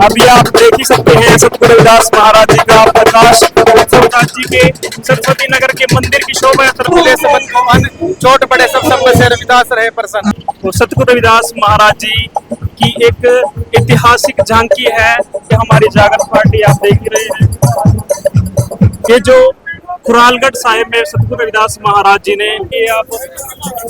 अभी आप देख ही सकते हैं सतगुरु रविदास महाराज जी का प्रकाश उत्सव जी के सरस्वती नगर के मंदिर की शोभा यात्रा छोट बड़े सब में से रविदास रहे प्रसन्न। तो सतगुरु रविदास महाराज जी की एक ऐतिहासिक झांकी है कि हमारी जागरण पार्टी आप देख ही रहे हैं। ये जो खुरालगढ़ साहिब में सतगुरु रविदास महाराज जी ने, ये आप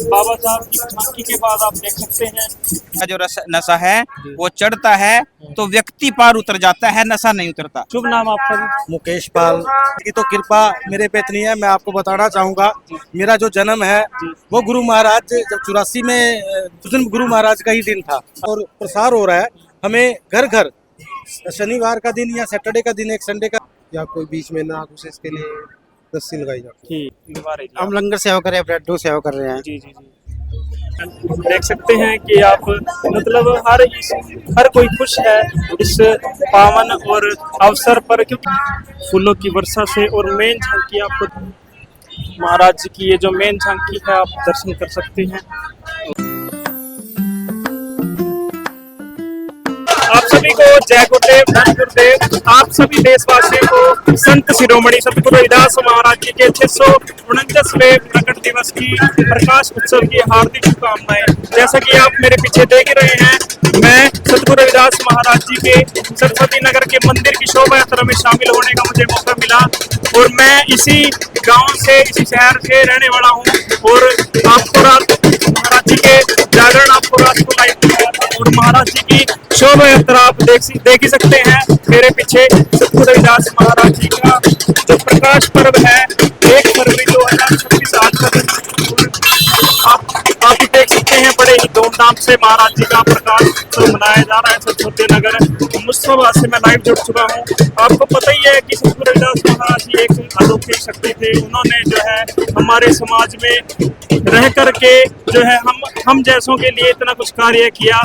बाबा साहब की झांकी के बाद आप देख सकते हैं जो नशा है वो चढ़ता है तो व्यक्ति पार उतर जाता है, नशा नहीं उतरता। शुभ नाम आपका? मुकेश पाल की तो कृपा मेरे पे इतनी है। मैं आपको बताना चाहूंगा, मेरा जो जन्म है वो गुरु महाराज जब 84 में उस दिन गुरु महाराज का ही दिन था और प्रसार हो रहा है। हमें घर घर शनिवार का दिन या सैटरडे का दिन, एक संडे का या कोई बीच में ना घुसे, इसके लिए रस्सी लगाई जाती है। हम लंगर सेवा कर रहे हैं, ब्रेड सेवा कर रहे हैं। जी जी जी, देख सकते हैं कि आप मतलब हर कोई खुश है इस पावन और अवसर पर, क्योंकि फूलों की वर्षा से। और मेन झांकी आपको महाराज जी की, ये जो मेन झांकी है आप दर्शन कर सकते हैं। आप सभी को जय गुरुदेव, धन गुरुदेव। आप सभी देशवासियों को संत शिरोमणि सतगुरु रविदास महाराज जी के 649वें प्रकट दिवस की प्रकाश उत्सव की हार्दिक शुभकामनाएं। जैसा कि आप मेरे पीछे देख ही रहे हैं, मैं सतगुरु रविदास महाराज जी के सरस्वती नगर के मंदिर की शोभा यात्रा में शामिल होने का मुझे मौका मिला। और मैं इसी गांव से, इसी शहर से रहने वाला हूं और आपको महाराज जी के जागरण आपको रात को लाइव और महाराज जी की शोभा यात्रा आप देख ही सकते हैं मेरे पीछे। सतगुरु रविदास महाराज जी का जो प्रकाश पर्व है 1 फरवरी 2026 आज का दिन आप ही देख सकते हैं। बड़े ही धूमधाम से महाराज जी का प्रकाश उत्सव मनाया जा रहा है सरस्वती नगर मुस्तफा से मैं लाइव जुड़ चुका हूँ। आपको पता ही है कि सतगुरु रविदास महाराज जी एक अलौकिक शक्ति थे। उन्होंने जो है हमारे समाज में रह करके जो है हम जैसों के लिए इतना कुछ कार्य किया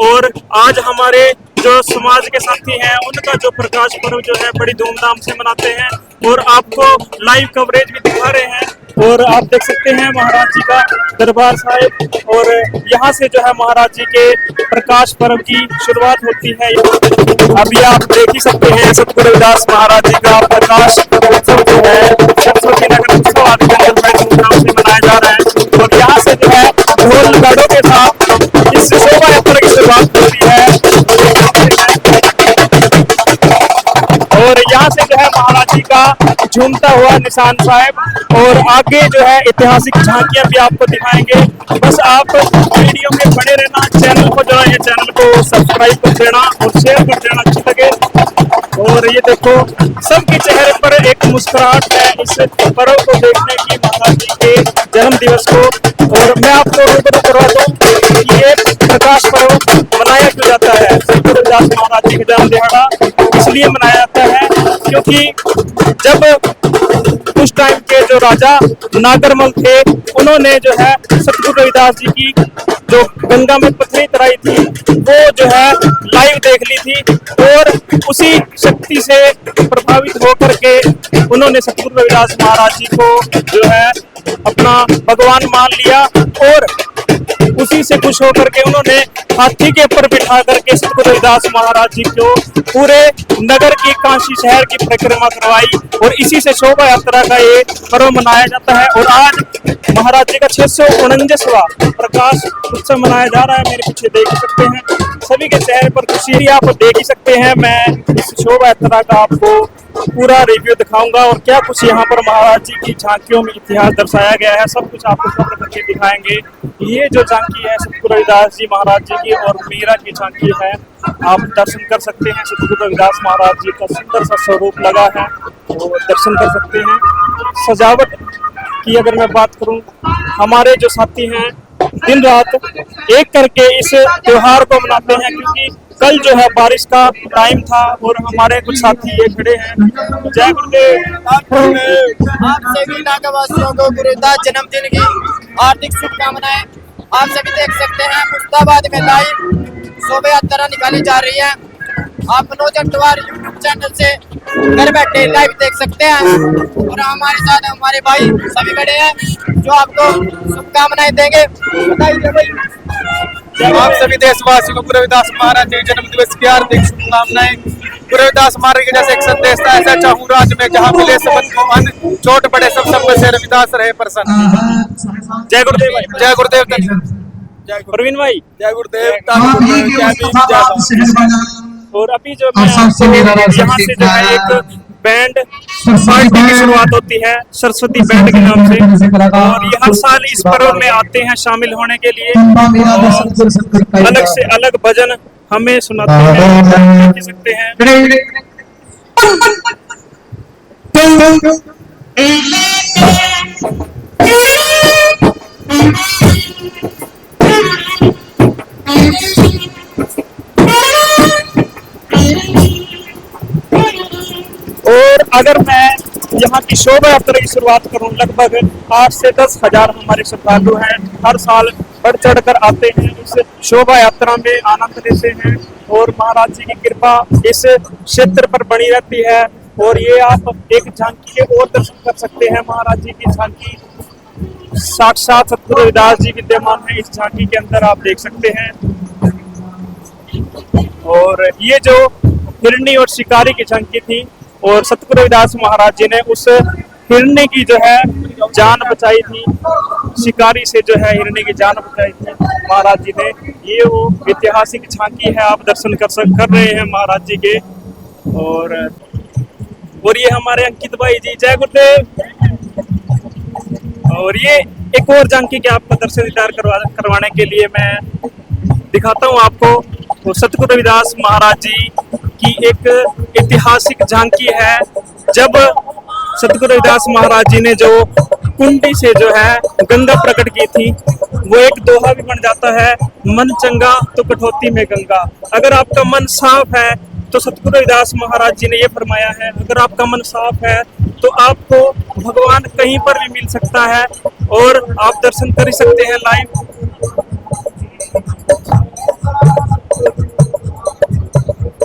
और आज हमारे जो समाज के साथी हैं उनका जो प्रकाश पर्व जो है बड़ी धूमधाम से मनाते हैं और आपको लाइव कवरेज भी दिखा रहे हैं। और आप देख सकते हैं महाराज जी का दरबार साहिब और यहाँ से जो है महाराज जी के प्रकाश पर्व की शुरुआत होती है। अभी आप देख ही सकते हैं सतगुरु रविदास महाराज जी का प्रकाश उत्सव जो है सरस्वती नगर उत्सव आज बड़े धूमधाम से मनाया जा रहा है। और यहाँ से जो है ढोल गाड़ों के साथ इस शोभा यात्रा की शुरुआत होती है और यहाँ से जो है महाराज जी का झूमता हुआ निशान साहिब और आगे जो है ऐतिहासिक झांकियां भी आपको दिखाएंगे। बस आप वीडियो में बने रहना, चैनल को जो है चैनल को सब्सक्राइब कर देना और शेयर कर देना अच्छी लगे। और ये देखो सबके चेहरे पर एक मुस्कुराहट है इस पर्व को देखने की, महाराज जी के जन्म दिवस को। और मैं आपको रूबरू करवा दूं कि ये प्रकाश पर्व मनाया क्यों जाता है। सतगुरु रविदास महाराज जी का जन्म दिहाड़ा इसलिए मनाया जाता है क्योंकि जब उस टाइम के जो राजा नागरमल थे उन्होंने जो है सतगुरु रविदास जी की जो गंगा में पत्नी तराई थी वो जो है लाइव देख ली थी और उसी शक्ति से प्रभावित होकर के उन्होंने सतगुरु रविदास महाराज जी को जो है अपना भगवान मान लिया और उसी से खुश होकर के उन्होंने हाथी के ऊपर बिठा करके सतगुरु रविदास महाराज जी को पूरे नगर की, काशी शहर की परिक्रमा करवाई और इसी से शोभा यात्रा का ये पर्व मनाया जाता है। और आज महाराज जी का 649वां प्रकाश उत्सव मनाया जा रहा है। मेरे पीछे देख सकते हैं सभी के चेहरे पर खुशी आप देख ही सकते हैं। मैं इस शोभा यात्रा का आपको पूरा रिव्यू दिखाऊंगा और क्या कुछ यहाँ पर महाराज जी की झांकियों में इतिहास दर्शाया गया है, सब कुछ आपको कवर करके दिखाएंगे। ये जो झांकी है सतगुरु रविदास जी महाराज जी की और मीरा की झांकी है, आप दर्शन कर सकते हैं। सतगुरु रविदास महाराज जी का सुंदर सा स्वरूप लगा है वो दर्शन कर सकते हैं। सजावट की अगर मैं बात करूं, हमारे जो साथी हैं दिन रात एक करके इस त्योहार को मनाते हैं क्योंकि कल जो है बारिश का टाइम था और हमारे कुछ साथी ये खड़े हैं। जय गुरुदेव। आप सभी नागावासियों को गुरु रविदास जन्मदिन की हार्दिक शुभकामनाएं। आप सभी देख सकते हैं मुस्ताबाद में लाइव शोभा यात्रा निकाली जा रही है। आप नौजवान यूट्यूब चैनल से घर बैठे लाइव देख सकते हैं और हमारे साथ हमारे भाई सभी खड़े हैं जो आपको शुभकामनाएं देंगे। बताइए भाई। आप सभी देशवासियों को गुरु रविदास महाराज जी जन्म दिवस की हार्दिक शुभकामनाएं। गुरु रविदास महाराज के जैसे एक संदेश था, ऐसा चाहूँ राज में जहाँ मिले सबन को अन्न, चोट पड़े सब से रविदास रहे प्रसन्न। जय गुरुदेव भाई। जय गुरुदेव। प्रवीण भाई जय गुरुदेव। और अभी जो मैं आपको यहाँ से जो है एक बैंड पार्टी की शुरुआत होती है सरस्वती बैंड के नाम से, और ये हर साल इस पर्व में आते हैं शामिल होने के लिए। अलग से अलग भजन हमें सुनाते हैं, देख सकते हैं। और अगर मैं यहाँ की शोभा यात्रा की शुरुआत करूँ, लगभग 8 से 10 हजार हमारे श्रद्धालु हैं, हर साल बढ़ चढ़ कर आते हैं, इस शोभा यात्रा में आनंद लेते हैं और महाराज जी की कृपा इस क्षेत्र पर बनी रहती है। और ये आप एक झांकी के और दर्शन कर सकते हैं, महाराज जी की झांकी साक्षात सतगुरु रविदास जी विद्यमान है इस झांकी के अंदर, आप देख सकते हैं। और ये जो हिरनी और शिकारी की झांकी थी, और सतगुरु रविदास महाराज जी ने उस हिरनी की जो है जान बचाई थी, शिकारी से जो है हिरनी की जान बचाई थी महाराज जी ने। ये वो ऐतिहासिक झांकी है, आप दर्शन कर रहे हैं महाराज जी के। और ये हमारे अंकित भाई जी, जय गुरुदेव। और ये एक और झांकी के आपको दर्शन दीदार करवाने के लिए मैं दिखाता हूँ आपको। वो सतगुरु रविदास महाराज जी की एक ऐतिहासिक झांकी है, जब सतगुरु रविदास महाराज जी ने जो कुंडी से जो है गंगा प्रकट की थी, वो एक दोहा भी बन जाता है, मन चंगा तो कठौती में गंगा। अगर आपका मन साफ है तो सतगुरु रविदास महाराज जी ने ये फरमाया है, अगर आपका मन साफ है तो आपको भगवान कहीं पर भी मिल सकता है और आप दर्शन कर ही सकते हैं लाइव।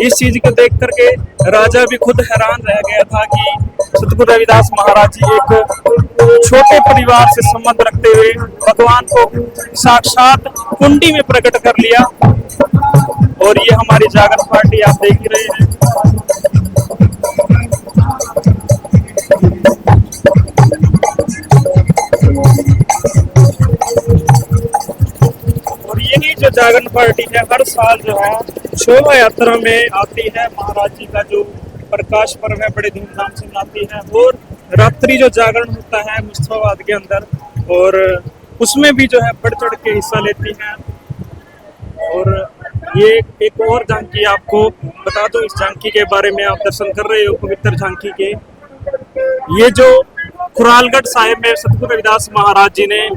इस चीज को देख करके राजा भी खुद हैरान रह गया था कि सतगुरु रविदास महाराज जी एक छोटे परिवार से संबंध रखते हुए भगवान को साक्षात कुंडी में प्रकट कर लिया। और ये हमारी जागरण पार्टी आप देख ही रहे हैं। और यही जो जागरण पार्टी है हर साल जो है शोभा यात्रा में आती है, महाराज जी का जो प्रकाश पर्व है बड़े धूमधाम से मनाती है। और रात्रि जो जागरण होता है मुस्तफाबाद के अंदर, और उसमें भी जो है बढ़ चढ़ के हिस्सा लेती हैं। और ये एक और झांकी आपको बता दूं, इस झांकी के बारे में आप दर्शन कर रहे हो पवित्र झांकी के। ये जो खुरालगढ़ साहिब में सतगुरु रविदास महाराज जी ने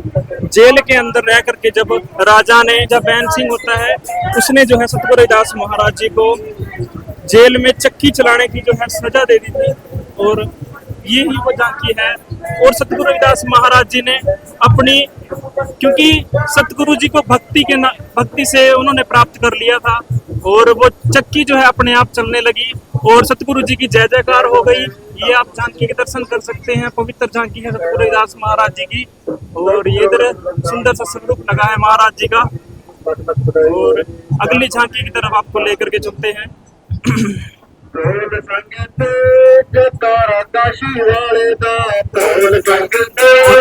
जेल के अंदर रह करके, जब राजा ने, जब बैन सिंह होता है उसने जो है सतगुरु रविदास महाराज जी को जेल में चक्की चलाने की जो है सजा दे दी थी, और ये ही वो झांकी है। और सतगुरु रविदास महाराज जी ने अपनी, क्योंकि सतगुरु जी को भक्ति से उन्होंने प्राप्त कर लिया था, और वो चक्की जो है अपने आप चलने लगी और सतगुरु जी की जय जयकार हो गई। ये आप झांकी के दर्शन कर सकते हैं, पवित्र झांकी है सतगुरु रविदास महाराज जी की। और ये इधर सुंदर सा स्वरूप लगा है महाराज जी का। और अगली झांकी की तरफ आपको लेकर के चलते हैं। और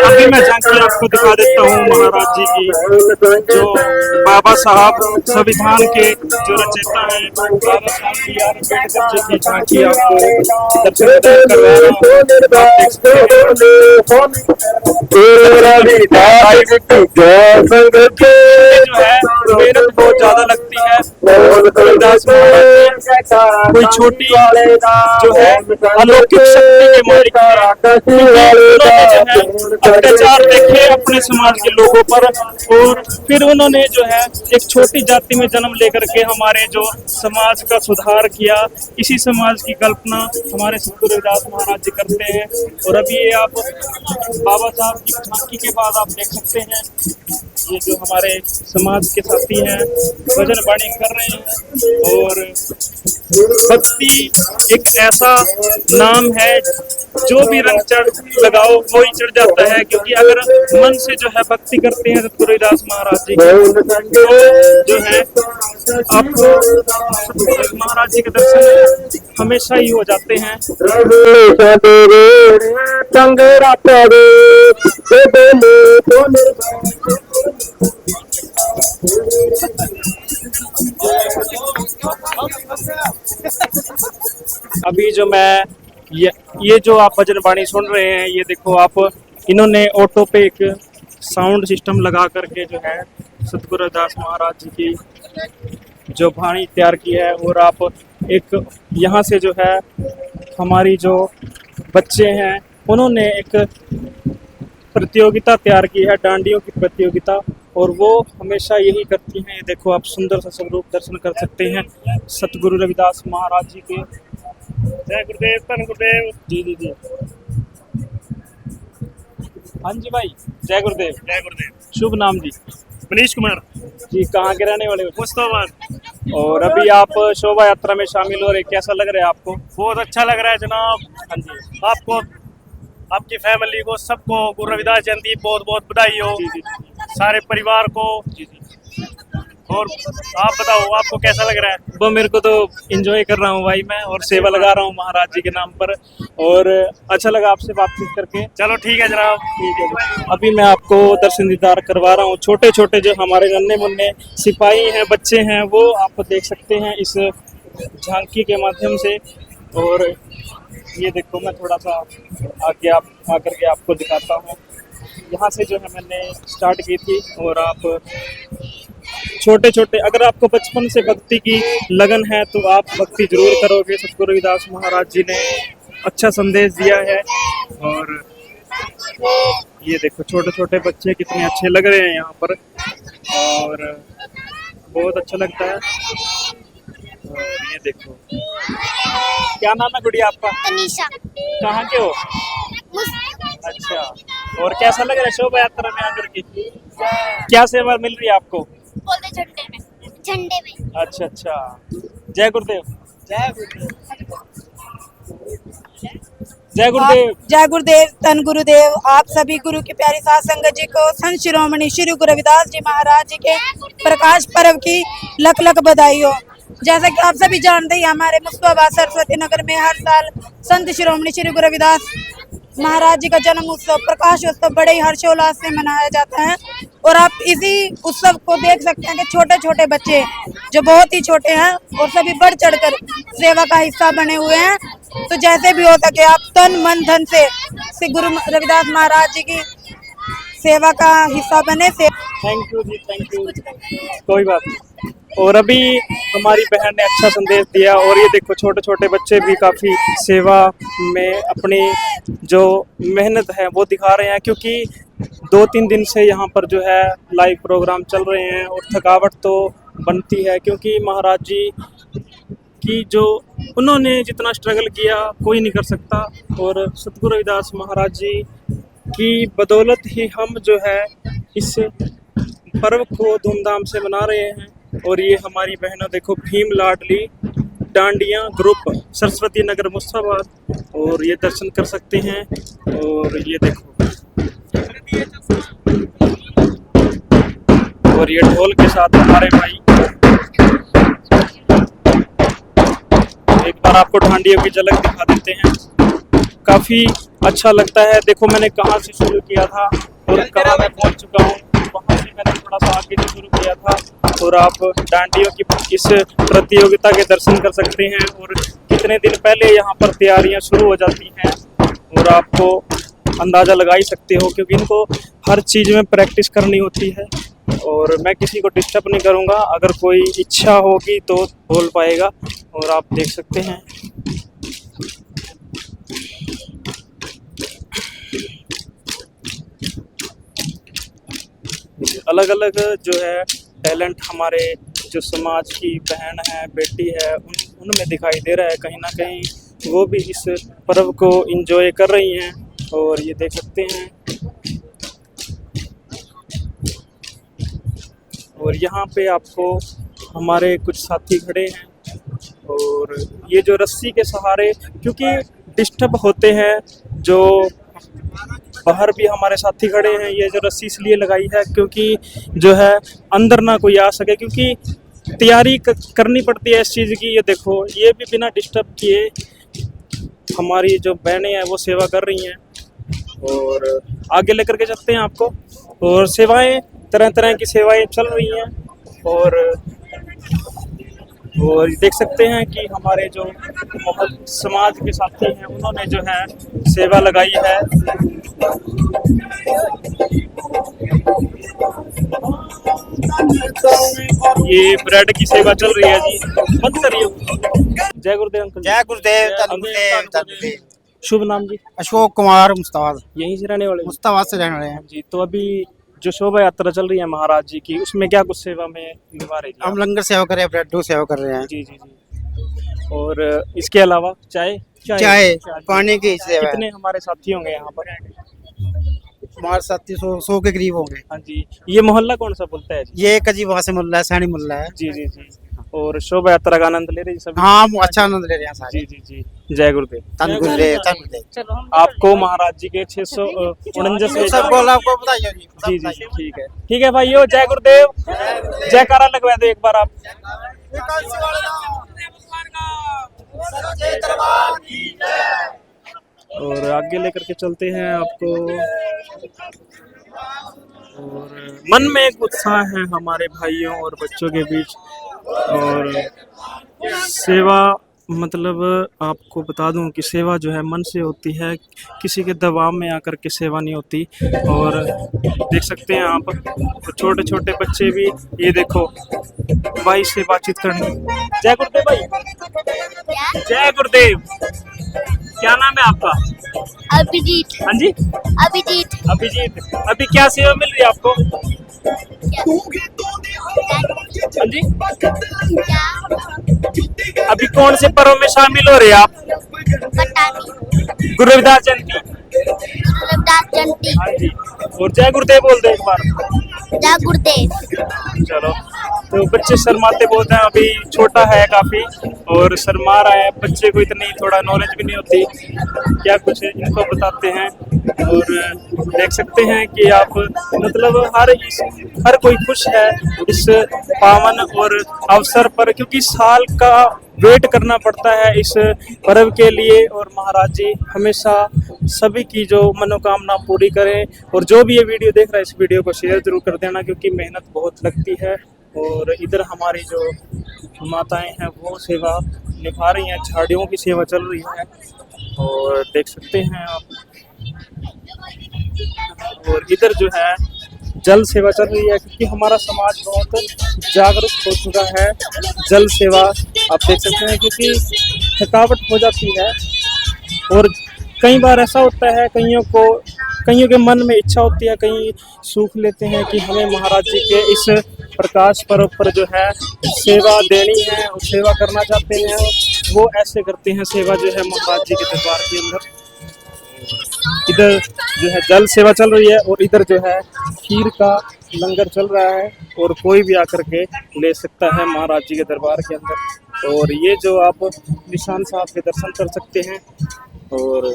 अभी मैं झांकी आपको दिखा देता हूँ महाराज जी की, जो बाबा साहब संविधान के जो रचयिता हैं, बाबा साहब B.R. अम्बेडकर जी की झांकी आपको दर्शन करवा रहा हूँ। जो है मेहनत बहुत ज्यादा लगती है। कोई छोटी जो है अलौकिक शक्ति के मालिक अत्याचार देखे अपने समाज के लोगों पर, और फिर उन्होंने जो है एक छोटी जाति में जन्म लेकर के हमारे जो समाज का सुधार किया। इसी समाज की कल्पना हमारे सतगुरु रविदास महाराज जी करते हैं। और अभी ये आप बाबा साहब की झांकी के बाद आप देख सकते हैं, ये जो हमारे समाज के साथी हैं भजन वाणी कर रहे हैं। और भक्ति एक ऐसा नाम है, जो भी रंग चढ़ लगाओ वो ही चढ़ जाता है। क्योंकि अगर मन से जो है भक्ति करते हैं सतगुरु रविदास महाराज जी की, तो जो है आपको सतगुरु महाराज जी के दर्शन हमेशा ही हो जाते हैं। अभी जो मैं ये जो आप भजन वाणी सुन रहे हैं, ये देखो आप, इन्होंने ऑटो पे एक साउंड सिस्टम लगा करके जो है सतगुरु रविदास महाराज जी की जो वाणी तैयार की है। और आप एक यहाँ से जो है हमारी जो बच्चे हैं उन्होंने एक प्रतियोगिता तैयार की है, डांडियों की प्रतियोगिता, और वो हमेशा यही करती हैं। ये देखो आप सुंदर सा स्वरूप दर्शन कर सकते हैं सतगुरु रविदास महाराज जी के। जय गुरुदेव, धन गुरुदेव। जी जी जी, हाँ जी भाई, जय गुरुदेव। जय गुरुदेव। शुभ नाम जी? मनीष कुमार जी। कहाँ के रहने वाले हो? मुस्ताबाद। और अभी आप शोभा यात्रा में शामिल हो रहे, कैसा लग रहा है आपको? बहुत अच्छा लग रहा है जनाब। हाँ जी। आपको, आपकी फैमिली को, सबको गुरु रविदास जयंती बहुत बहुत बधाई हो। जी जी सारे परिवार को। जी जी। और आप बताओ, आपको कैसा लग रहा है? वो मेरे को तो एंजॉय कर रहा हूँ भाई मैं, और सेवा लगा रहा हूँ महाराज जी के नाम पर, और अच्छा लगा आपसे बातचीत करके। चलो ठीक है जनाब। ठीक है। अभी मैं आपको दर्शन दीदार करवा रहा हूँ। छोटे छोटे जो हमारे नन्हे मुन्ने सिपाही हैं, बच्चे हैं, वो आप देख सकते हैं इस झांकी के माध्यम से। और ये देखो, मैं थोड़ा सा आगे आकर के आपको दिखाता हूँ। यहाँ से जो है मैंने स्टार्ट की थी, और आप छोटे छोटे, अगर आपको बचपन से भक्ति की लगन है तो आप भक्ति जरूर करोगे। सतगुरु रविदास महाराज जी ने अच्छा संदेश दिया है। और ये देखो छोटे छोटे बच्चे कितने अच्छे लग रहे हैं यहाँ पर, और बहुत अच्छा लगता है। और ये देखो, क्या नाम है गुड़िया आपका? तनीषा। कहाँ के हो? अच्छा, और कैसा लग रहा है शोभा यात्रा में आकर के? क्या सेवा मिल रही है आपको? बोलते झंडे में। अच्छा अच्छा। जय गुरुदेव। जय गुरुदेव। जय गुरुदेव। जय गुरुदेव, धन गुरुदेव। आप सभी गुरु की प्यारी साध संगत जी को संत शिरोमणि श्री गुरु रविदास जी महाराज जी के प्रकाश पर्व की लख लख बधाई हो। जैसा कि आप सभी जानते हैं, हमारे मुस्ताबाद सरस्वती नगर में हर साल संत शिरोमणि श्री गुरु रविदास महाराज जी का जन्म उत्सव, प्रकाश उत्सव बड़े ही हर्षोल्लास से मनाया जाता है। और आप इसी उत्सव को देख सकते हैं कि छोटे छोटे बच्चे जो बहुत ही छोटे हैं और सभी बढ़ चढ़कर सेवा का हिस्सा बने हुए हैं। तो जैसे भी हो सके आप तन मन धन से गुरु रविदास महाराज जी की सेवा का हिस्सा बने। थैंक यू जी, थैंक यू। कोई बात नहीं। और अभी हमारी बहन ने अच्छा संदेश दिया, और ये देखो छोटे छोटे बच्चे भी काफ़ी सेवा में अपनी जो मेहनत है वो दिखा रहे हैं। क्योंकि 2-3 दिन से यहाँ पर जो है लाइव प्रोग्राम चल रहे हैं, और थकावट तो बनती है। क्योंकि महाराज जी की जो उन्होंने जितना स्ट्रगल किया कोई नहीं कर सकता, और सतगुरु रविदास महाराज जी की बदौलत ही हम जो है इस पर्व को धूमधाम से मना रहे हैं। और ये हमारी बहनों देखो, भीम लाडली डांडिया ग्रुप, सरस्वती नगर मुस्ताबाद, और ये दर्शन कर सकते हैं। और ये देखो, और ये ढोल के साथ हमारे भाई। एक बार आपको डांडियों की झलक दिखा देते हैं, काफी अच्छा लगता है। देखो मैंने कहाँ से शुरू किया था और कहाँ मैं पहुँच चुका हूँ। वहाँ से मैंने थोड़ा सा आगे से शुरू किया था, और आप डांडियों की इस प्रतियोगिता के दर्शन कर सकते हैं। और कितने दिन पहले यहाँ पर तैयारियाँ शुरू हो जाती हैं, और आपको अंदाज़ा लगा ही सकते हो, क्योंकि इनको हर चीज़ में प्रैक्टिस करनी होती है। और मैं किसी को डिस्टर्ब नहीं करूँगा, अगर कोई इच्छा होगी तो बोल पाएगा। और आप देख सकते हैं अलग अलग जो है टैलेंट हमारे जो समाज की बहन है, बेटी है, उनमें दिखाई दे रहा है। कहीं ना कहीं वो भी इस पर्व को एंजॉय कर रही हैं, और ये देख सकते हैं। और यहाँ पे आपको हमारे कुछ साथी खड़े हैं, और ये जो रस्सी के सहारे, क्योंकि डिस्टर्ब होते हैं जो बाहर भी हमारे साथी खड़े हैं, ये जो रस्सी इसलिए लगाई है क्योंकि जो है अंदर ना कोई आ सके, क्योंकि तैयारी करनी पड़ती है इस चीज़ की। ये देखो, ये भी बिना डिस्टर्ब किए हमारी जो बहनें हैं वो सेवा कर रही हैं। और आगे लेकर के चलते हैं आपको, और सेवाएं, तरह तरह की सेवाएं चल रही हैं। और देख सकते हैं कि हमारे जो समाज के साथी हैं उन्होंने जो है सेवा लगाई है। ये ब्रेड की सेवा चल रही है जी, बंद करिए। जय गुरुदेव अंकल। जय गुरुदेव, धन गुरुदेव, धन गुरुदेव। शुभ नाम जी? अशोक कुमार मुस्ताबाद, यहीं से रहने वाले? मुस्ताबाद से रहने वाले हैं जी। तो अभी जो शोभा यात्रा चल रही है महाराज जी की, उसमें क्या कुछ सेवा में निभा रहे हैं? हम लंगर सेवा कर रहे हैं, ब्रेड सेवा कर रहे हैं। जी जी जी। और इसके अलावा चाय पानी की सेवा। कितने हमारे साथी होंगे यहाँ पर? हमारे साथी 100 के करीब होंगे। हाँ जी। ये मोहल्ला कौन सा बोलता है जी? ये कजी वहाँ से मुल्ला है, सैनी मुल्ला है। जी जी जी। और शोभा यात्रा का आनंद ले रहे हैं सब? हाँ, अच्छा आनंद ले रहे हैं सारे। जी जी जी। जय गुरुदेव। धन गुरुदेव, धन गुरुदेव। आपको महाराज जी के 649 सब बोला, आपको बताइए जी। जी जी ठीक है, ठीक है भाइयों। जय गुरुदेव, जयकारा लगवा दो एक बार आप। और आगे लेकर के चलते हैं आपको। और मन में एक उत्साह है हमारे भाइयों और बच्चों के बीच। और सेवा, मतलब आपको बता दूं कि सेवा जो है मन से होती है, किसी के दबाव में आकर के सेवा नहीं होती। और देख सकते हैं आप, छोटे छोटे बच्चे भी, ये देखो भाई से बातचीत करनी। जय गुरुदेव भाई। जय गुरुदेव। क्या नाम है आपका? अभिजीत। हाँ जी, अभिजीत। अभिजीत। अभी क्या सेवा मिल रही है आपको? हाँ जी, अभी कौन से पर्व में शामिल हो रहे हैं आप? गुरु रविदास जयंती। हाँ जी। और जय गुरुदेव बोल दे एक बार। जय गुरुदेव। चलो, तो बच्चे शर्माते बहुत हैं, अभी छोटा है काफी और शर्मा रहा है। बच्चे को इतनी थोड़ा नॉलेज भी नहीं होती, क्या कुछ इनको बताते हैं। और देख सकते हैं कि आप, मतलब हर कोई खुश है इस पावन और अवसर पर, क्योंकि साल का वेट करना पड़ता है इस पर्व के लिए। और महाराज जी हमेशा सभी की जो मनोकामना पूरी करें। और जो भी ये वीडियो देख रहा है, इस वीडियो को शेयर जरूर कर देना, क्योंकि मेहनत बहुत लगती है। और इधर हमारी जो माताएं हैं वो सेवा निभा रही हैं, झाड़ियों की सेवा चल रही है। और देख सकते हैं आप, और इधर जो है जल सेवा चल रही है, क्योंकि हमारा समाज बहुत जागरूक हो चुका है जल सेवा। आप देख सकते हैं, क्योंकि थकावट हो जाती है। और कई बार ऐसा होता है, कईयों के मन में इच्छा होती है, कई सूख लेते हैं कि हमें महाराज जी के इस प्रकाश पर्व पर जो है सेवा देनी है और सेवा करना चाहते हैं। वो ऐसे करते हैं सेवा जो है महाराज जी के दरबार के अंदर। इधर जो है जल सेवा चल रही है और इधर जो है खीर का लंगर चल रहा है। और कोई भी आकर के ले सकता है महाराज जी के दरबार के अंदर। और ये जो आप निशान साहब के दर्शन कर सकते हैं। और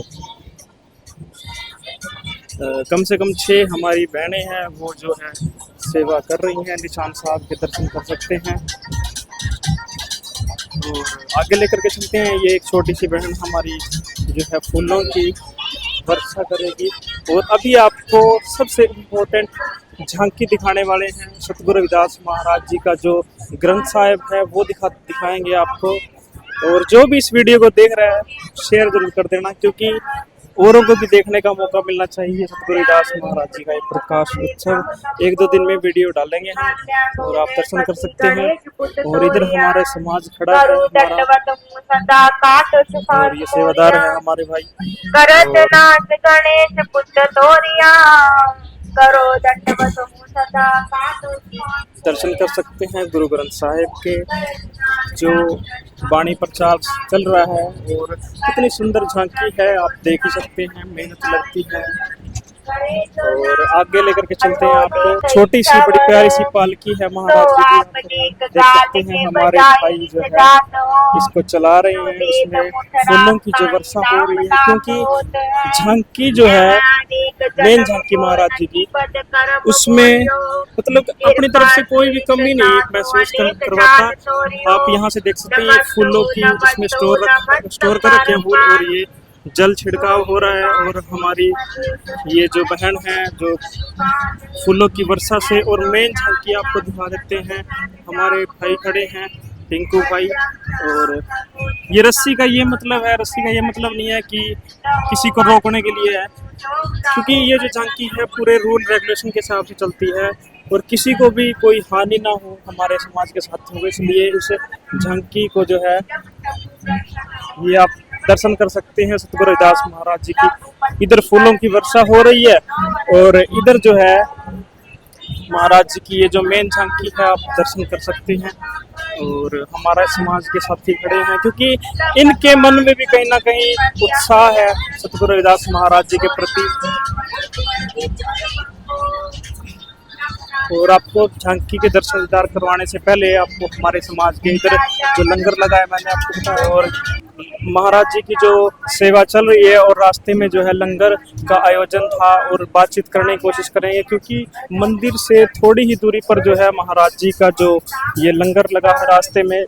कम से कम 6 हमारी बहनें हैं, वो जो है सेवा कर रही हैं, निशान साहब के दर्शन कर सकते हैं। और आगे लेकर के चलते हैं। ये एक छोटी सी बहन हमारी जो है फूलों की वर्षा करेगी। और अभी आपको सबसे इम्पोर्टेंट झांकी दिखाने वाले हैं, सतगुरु रविदास महाराज जी का जो ग्रंथ साहिब है वो दिखाएंगे आपको। और जो भी इस वीडियो को देख रहा है शेयर जरूर कर देना, क्योंकि औरों को भी देखने का मौका मिलना चाहिए। सतगुरु रविदास महाराज जी का एक प्रकाश उत्सव 1-2 दिन में वीडियो डालेंगे हम, और आप दर्शन कर सकते हैं। और इधर हमारे समाज खड़ा है और ये सेवादार है हमारे भाई। गणेश पुत्र तोरिया करो दर्शन कर सकते हैं गुरु ग्रंथ साहिब के, जो वाणी प्रचार चल रहा है। और कितनी सुंदर झांकी है, आप देख ही सकते हैं। मेहनत लगती है और आगे लेकर के चलते हैं आपको। छोटी सी बड़ी प्यारी सी पालकी है महाराज जी की, देख सकते हैं हमारे भाई जो है इसको चला रहे हैं। इसमें फूलों की जो वर्षा हो रही है, क्योंकि झांकी जो है मेन झांकी महाराज जी की, उसमें मतलब अपनी तरफ से कोई भी कमी नहीं महसूस करवाता। आप यहाँ से देख सकते हैं फूलों की जिसमें स्टोर कर रखे हैं फूल, और ये जल छिड़काव हो रहा है। और हमारी ये जो बहन है जो फूलों की वर्षा से, और मेन झांकी आपको दिखा देते हैं, हमारे भाई खड़े हैं टिंकू भाई। और ये रस्सी का ये मतलब है, रस्सी का ये मतलब नहीं है कि किसी को रोकने के लिए है, क्योंकि ये जो झांकी है पूरे रूल रेगुलेशन के हिसाब से चलती है और किसी को भी कोई हानि ना हो हमारे समाज के साथ हो, इसलिए इस झांकी को जो है ये आप दर्शन कर सकते हैं सतगुरु रविदास महाराज जी की। इधर फूलों की वर्षा हो रही है और इधर जो है महाराज जी की ये जो मेन झांकी है आप दर्शन कर सकते हैं। और हमारा समाज के साथी खड़े हैं, क्योंकि इनके मन में भी कहीं ना कहीं उत्साह है सतगुरु रविदास महाराज जी के प्रति। और आपको झांकी के दर्शन दीदार करवाने से पहले आपको हमारे समाज के इधर जो लंगर लगाया मैंने आपको बताया, और महाराज जी की जो सेवा चल रही है और रास्ते में जो है लंगर का आयोजन था, और बातचीत करने की कोशिश करेंगे, क्योंकि मंदिर से थोड़ी ही दूरी पर जो है महाराज जी का जो ये लंगर लगा है रास्ते में,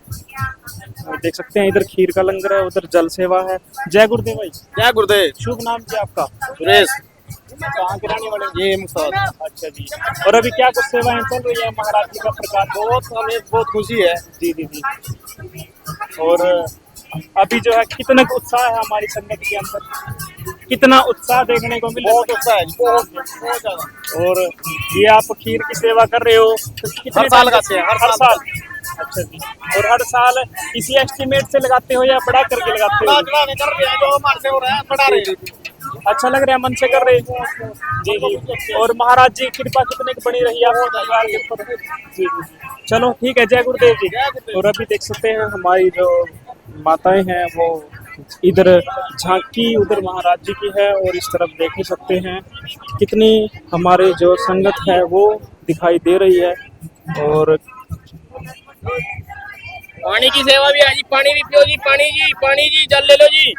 देख सकते हैं। इधर खीर का लंगर है, उधर जल सेवा है। जय गुरुदेव भाई। जय गुरुदेव। शुभ नाम क्या आपका? सुरेश। कहाँ के रहने वाले? ये मुसाद। अच्छा जी। और अभी क्या कुछ सेवाएं चल रही है महाराज जी का प्रकार? हमें बहुत खुशी है। जी जी जी। और अभी जो है कितना उत्साह है हमारी संगत के अंदर, कितना उत्साह देखने को मिल रहा है? बहुत उत्साह है, बहुत ज्यादा। और ये आप खीर की सेवा कर रहे हो तो हर साल लगाते हैं, हर साल? अच्छा जी। और हर साल इसी एस्टिमेट से लगाते हो या बढ़ा करके लगाते हो? जो हमारे से हो रहा है बढ़ा रहे हैं। अच्छा लग रहा है, मन से कर रहे हैं। जी जी। और महाराज जी की कृपा कितने की बनी रही आपके परिवार के ऊपर? जी जी। चलो ठीक है, जय गुरुदेव जी। और अभी देख सकते हैं हमारी जो माताएं हैं वो इधर झांकी उधर महाराज जी की है, और इस तरफ देख ही सकते हैं कितनी हमारे जो संगत है वो दिखाई दे रही है। और पानी की सेवा भी है जी, पानी भी पियो जी, पानी जी जल ले लो जी।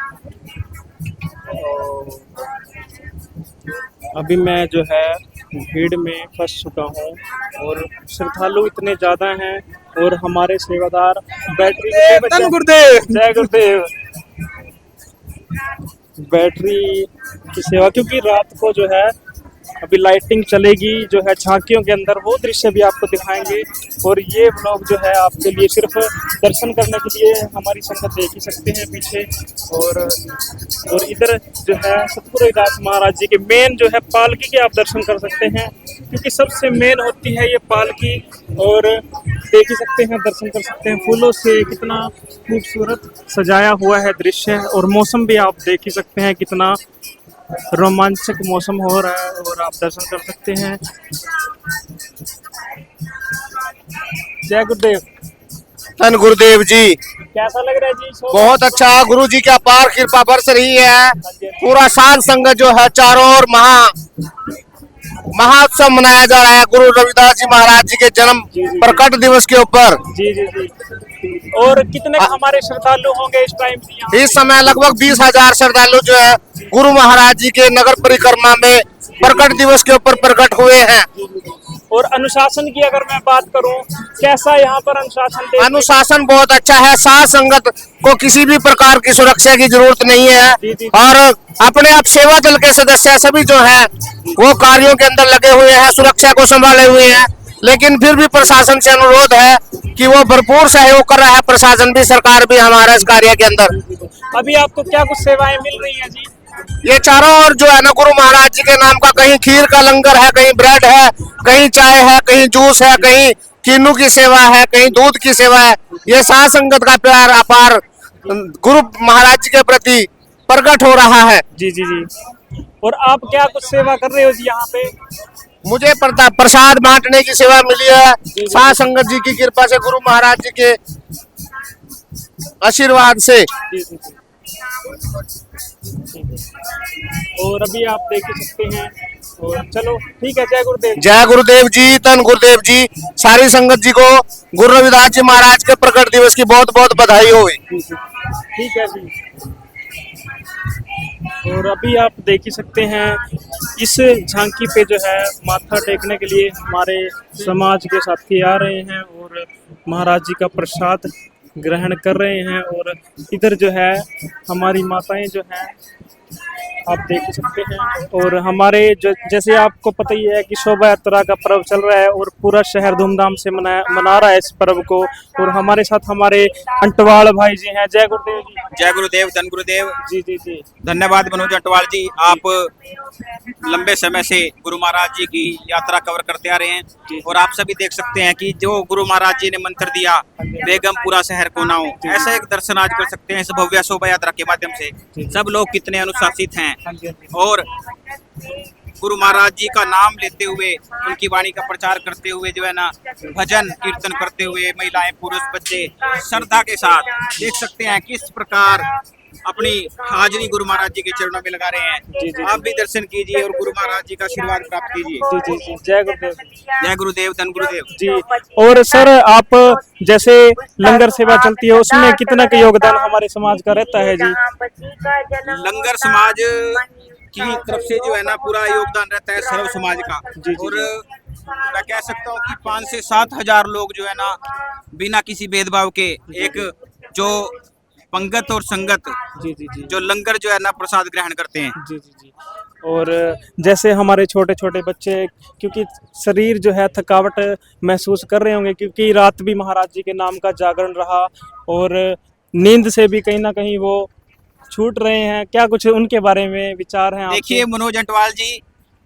अभी मैं जो है भीड़ में फंस चुका हूँ और श्रद्धालु इतने ज्यादा हैं, और हमारे सेवादार बैटरी गुरुदेव। जय गुरुदेव। बैटरी की सेवा, क्योंकि रात को जो है अभी लाइटिंग चलेगी जो है झांकियों के अंदर, वो दृश्य भी आपको दिखाएंगे। और ये ब्लॉग जो है आपके लिए सिर्फ दर्शन करने के लिए हमारी संगत देख ही सकते हैं पीछे। और इधर जो है सतगुरु रविदास महाराज जी के मेन जो है पालकी के आप दर्शन कर सकते हैं, क्योंकि सबसे मेन होती है ये पालकी। और देख ही सकते हैं, दर्शन कर सकते हैं, फूलों से कितना खूबसूरत सजाया हुआ है दृश्य। और मौसम भी आप देख ही सकते हैं कितना रोमांचक मौसम हो रहा है, और आप दर्शन कर सकते हैं। जय गुरुदेव। धन गुरुदेव जी। कैसा लग रहा है जी? बहुत अच्छा, गुरु जी की अपार कृपा बरस रही है। पूरा साल संगत जो है चारों ओर महोत्सव मनाया जा रहा है गुरु रविदास जी महाराज जी के जन्म प्रकट दिवस के ऊपर। जी जी जी। और कितने हमारे श्रद्धालु होंगे इस टाइम? इस समय लगभग 20,000 श्रद्धालु जो है गुरु महाराज जी के नगर परिक्रमा में प्रकट दिवस के ऊपर प्रकट हुए हैं। और अनुशासन की अगर मैं बात करूं, कैसा यहाँ पर अनुशासन? अनुशासन बहुत अच्छा है। साध संगत को किसी भी प्रकार की सुरक्षा की जरूरत नहीं है, और अपने आप सेवा दल के सदस्य सभी जो है वो कार्यों के अंदर लगे हुए हैं, सुरक्षा को संभाले हुए हैं। लेकिन फिर भी प्रशासन से अनुरोध है कि वो भरपूर सहयोग कर रहा है, प्रशासन भी, सरकार भी हमारा इस कार्य के अंदर। अभी आपको क्या कुछ सेवाएं मिल रही हैं जी? ये चारों ओर जो है ना गुरु महाराज जी के नाम का, कहीं खीर का लंगर है, कहीं ब्रेड है, कहीं चाय है, कहीं जूस है, कहीं किन्नू की सेवा है, कहीं दूध की सेवा है। ये साध संगत का प्यार अपार गुरु महाराज जी के प्रति प्रकट हो रहा है। जी जी जी। और आप क्या कुछ सेवा कर रहे हो जी यहाँ पे? मुझे प्रसाद बांटने की सेवा मिली है साध संगत जी की कृपा से, गुरु महाराज जी के आशीर्वाद से। और अभी आप देख ही सकते हैं। और चलो ठीक है, जय गुरुदेव। जय गुरुदेव जी, धन गुरुदेव जी। सारी संगत जी को गुरु रविदास जी महाराज के प्रकट दिवस की बहुत बहुत बधाई हो। ठीक है जी। और अभी आप देख ही सकते हैं, इस झांकी पे जो है माथा टेकने के लिए हमारे समाज के साथी आ रहे हैं और महाराज जी का प्रसाद ग्रहण कर रहे हैं। और इधर जो है हमारी माताएं जो हैं, आप देख ही सकते हैं। और हमारे जो जैसे आपको पता ही है कि शोभा यात्रा का पर्व चल रहा है और पूरा शहर धूमधाम से मना रहा है इस पर्व को। और हमारे साथ हमारे अंटवाल भाई जी हैं। जय गुरुदेव जी। जय गुरुदेव, धन गुरुदेव। जी जी जी। धन्यवाद मनोज अंटवाल जी, आप लंबे समय से गुरु महाराज जी की यात्रा कवर करते आ रहे हैं और आप सभी देख सकते हैं कि जो गुरु महाराज जी ने मंत्र दिया, बेगमपुरा शहर को नाओ, ऐसा एक दर्शन आज कर सकते हैं इस भव्य शोभा यात्रा के माध्यम से। सब लोग कितने अनुशासित हैं और गुरु महाराज जी का नाम लेते हुए, उनकी वाणी का प्रचार करते हुए जो है ना, भजन कीर्तन करते हुए महिलाएं, पुरुष, बच्चे श्रद्धा के साथ देख सकते हैं किस प्रकार अपनी हाजिरी गुरु महाराज जी के चरणों में लगा रहे हैं। आप भी दर्शन कीजिए और गुरु महाराज जी का आशीर्वाद प्राप्त कीजिए। जी जी जी। जय गुरुदेव। जय गुरुदेव, धन गुरुदेव जी। और सर, आप जैसे लंगर सेवा चलती है उसमें कितना का योगदान हमारे समाज का रहता है जी? लंगर समाज की तरफ से जो है ना पूरा योगदान रहता है सर्व समाज का। और मैं कह सकता हूँ कि 5 से 7 हजार लोग जो है ना बिना किसी भेदभाव के एक जो पंगत और संगत जी जी जी जो लंगर जो है ना प्रसाद ग्रहण करते हैं। जी जी जी। और जैसे हमारे छोटे छोटे बच्चे, क्योंकि शरीर जो है थकावट महसूस कर रहे होंगे, क्योंकि रात भी महाराज जी के नाम का जागरण रहा और नींद से भी कहीं ना कहीं वो छूट रहे हैं, क्या कुछ उनके बारे में विचार हैं आपके? देखिए मनोज अंटवाल जी,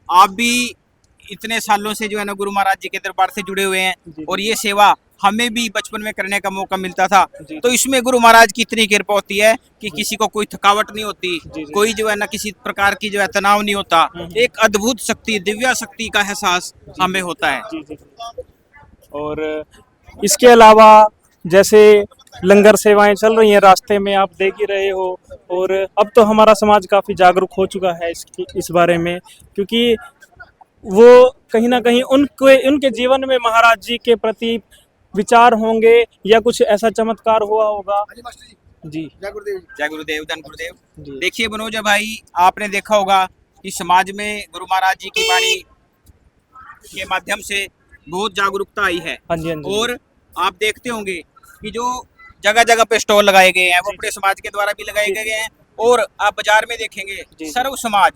आप भी इतने सालों से जो है ना गुरु महाराज जी के दरबार से जुड़े हुए हैं और ये सेवा हमें भी बचपन में करने का मौका मिलता था। तो इसमें गुरु महाराज की इतनी कृपा होती है कि किसी को कोई थकावट नहीं होती, कोई जो है ना किसी प्रकार की जो है तनाव नहीं होता। एक अद्भुत शक्ति, दिव्या शक्ति का एहसास हमें होता है। और इसके अलावा जैसे लंगर सेवाएं चल रही हैं रास्ते में, आप देख ही रहे हो। और अब तो हमारा समाज काफ़ी जागरूक हो चुका है इस बारे में, क्योंकि वो कहीं ना कहीं उनके जीवन में महाराज जी के प्रति विचार होंगे या कुछ ऐसा चमत्कार हुआ होगा। जी। जय गुरुदेव। जय गुरुदेव, धन गुरुदेव। देखिए मनोज भाई, आपने देखा होगा कि समाज में गुरु महाराज जी की वाणी के माध्यम से बहुत जागरूकता आई है। हाँ जी, हाँ जी। और आप देखते होंगे कि जो जगह जगह पे स्टॉल लगाए गए हैं वो अपने समाज के द्वारा भी लगाए गए हैं। और आप बाजार में देखेंगे सर्व समाज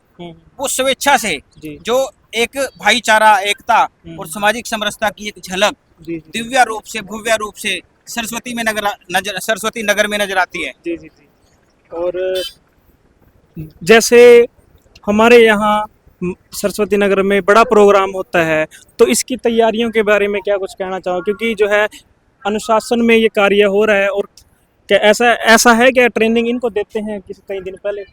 वो स्वेच्छा से जो एक भाईचारा, एकता और सामाजिक समरसता की एक झलक दिव्य रूप से, भव्य रूप से सरस्वती नगर में नजर आती है। जी जी जी। और जैसे हमारे यहाँ सरस्वती नगर में बड़ा प्रोग्राम होता है, तो इसकी तैयारियों के बारे में क्या कुछ कहना चाहो? क्योंकि जो है अनुशासन में ये कार्य हो रहा है। और क्या ऐसा है क्या ट्रेनिंग इनको देते हैं कई दिन पहले?